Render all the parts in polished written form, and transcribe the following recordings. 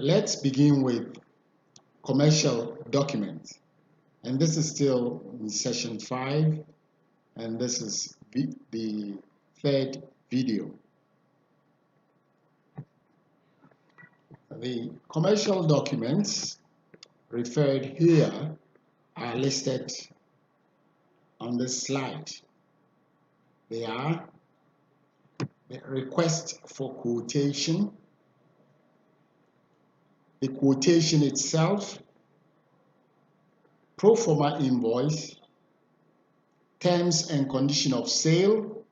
Let's begin with commercial document. And this is still in session 5, and this is the third video. The commercial documents referred here are listed on this slide. They are the request for quotation, the quotation itself, pro forma invoice, terms and condition of sale,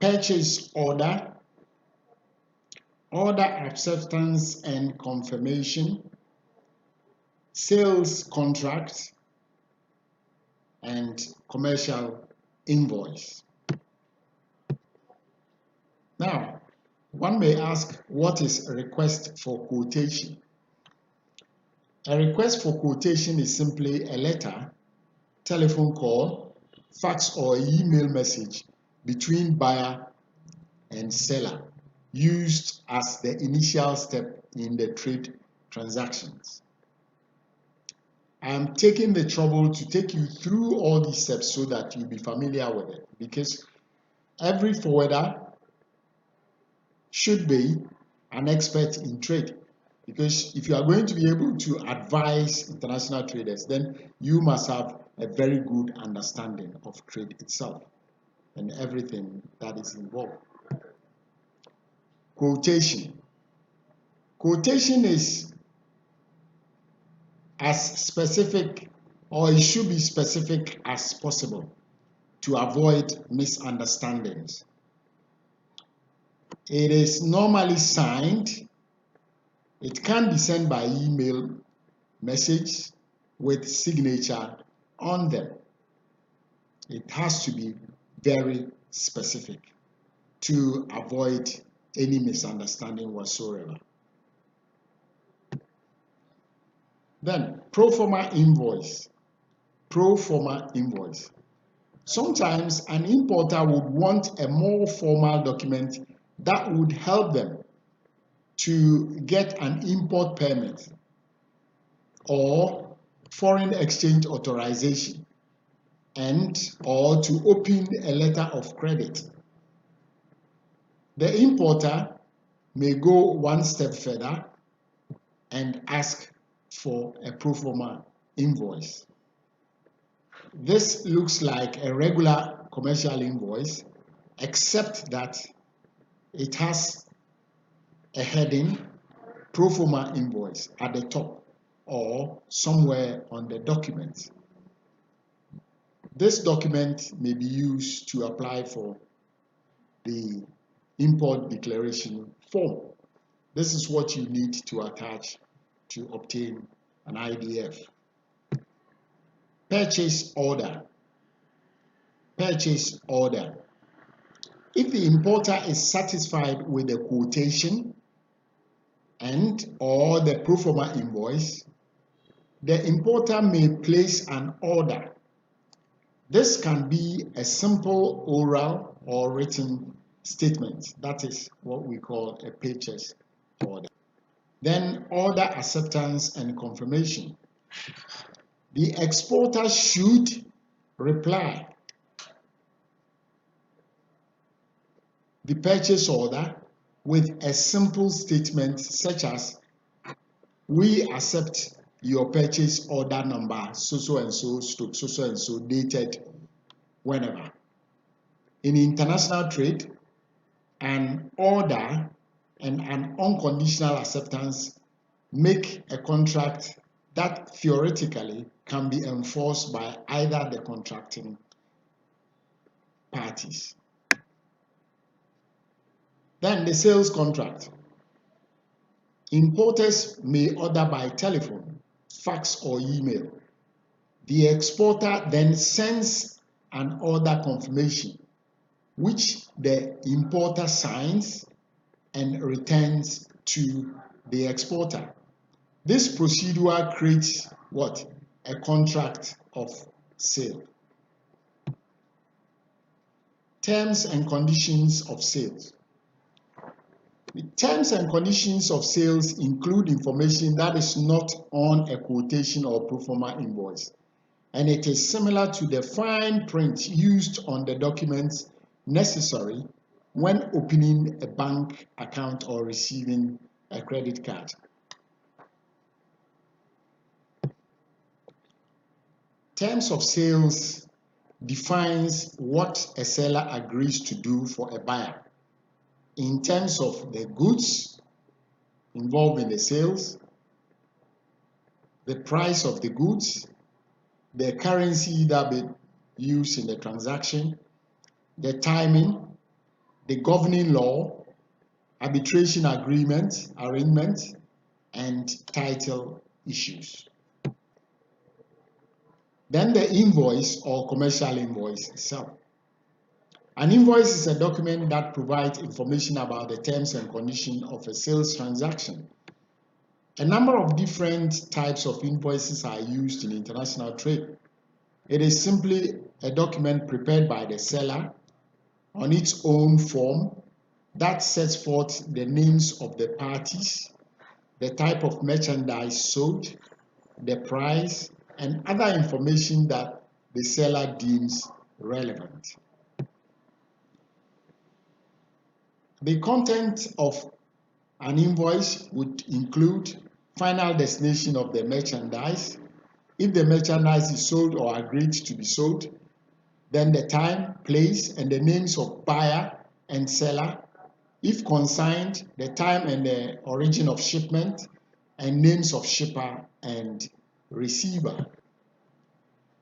purchase order, order acceptance and confirmation, sales contract, and commercial invoice. Now, one may ask, what is a request for quotation? A request for quotation is simply a letter, telephone call, fax or email message between buyer and seller, used as the initial step in the trade transactions. I am taking the trouble to take you through all these steps so that you'll be familiar with it, because every forwarder should be an expert in trade. Because if you are going to be able to advise international traders, then you must have a very good understanding of trade itself and everything that is involved. Quotation. Quotation is as specific, or it should be specific as possible, to avoid misunderstandings. It is normally signed. It can be sent by email message with signature on them. It has to be very specific to avoid any misunderstanding whatsoever. Then, pro forma invoice. Pro forma invoice. Sometimes an importer would want a more formal document that would help them to get an import permit or foreign exchange authorization or to open a letter of credit. The importer may go one step further and ask for a pro forma invoice. This looks like a regular commercial invoice, except that it has a heading, pro forma invoice, at the top or somewhere on the document. This document may be used to apply for the import declaration form. This is what you need to attach to obtain an IDF. Purchase order. Purchase order. If the importer is satisfied with the quotation or the pro forma invoice, the importer may place an order. This can be a simple oral or written statement. That is what we call a purchase order. Then order acceptance and confirmation. The exporter should reply the purchase order with a simple statement such as, we accept your purchase order number so and so dated whenever. In international trade, an order and an unconditional acceptance make a contract that theoretically can be enforced by either the contracting parties. Then the sales contract. Importers may order by telephone, fax, or email. The exporter then sends an order confirmation, which the importer signs and returns to the exporter. This procedure creates what? A contract of sale. Terms and conditions of sales. The terms and conditions of sales include information that is not on a quotation or pro forma invoice, and it is similar to the fine print used on the documents necessary when opening a bank account or receiving a credit card. Terms of sales defines what a seller agrees to do for a buyer in terms of the goods involved in the sales, the price of the goods, the currency that be used in the transaction, the timing, the governing law, arbitration arrangement, and title issues. Then the invoice or commercial invoice itself. An invoice is a document that provides information about the terms and conditions of a sales transaction. A number of different types of invoices are used in international trade. It is simply a document prepared by the seller on its own form that sets forth the names of the parties, the type of merchandise sold, the price, and other information that the seller deems relevant. The content of an invoice would include final destination of the merchandise, if the merchandise is sold or agreed to be sold, then the time, place, and the names of buyer and seller, if consigned, the time and the origin of shipment, and names of shipper and receiver.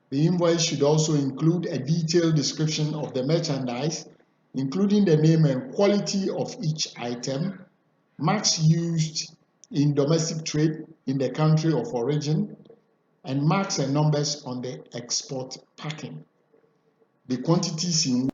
The invoice should also include a detailed description of the merchandise, including the name and quality of each item, marks used in domestic trade in the country of origin, and marks and numbers on the export packing. The quantities in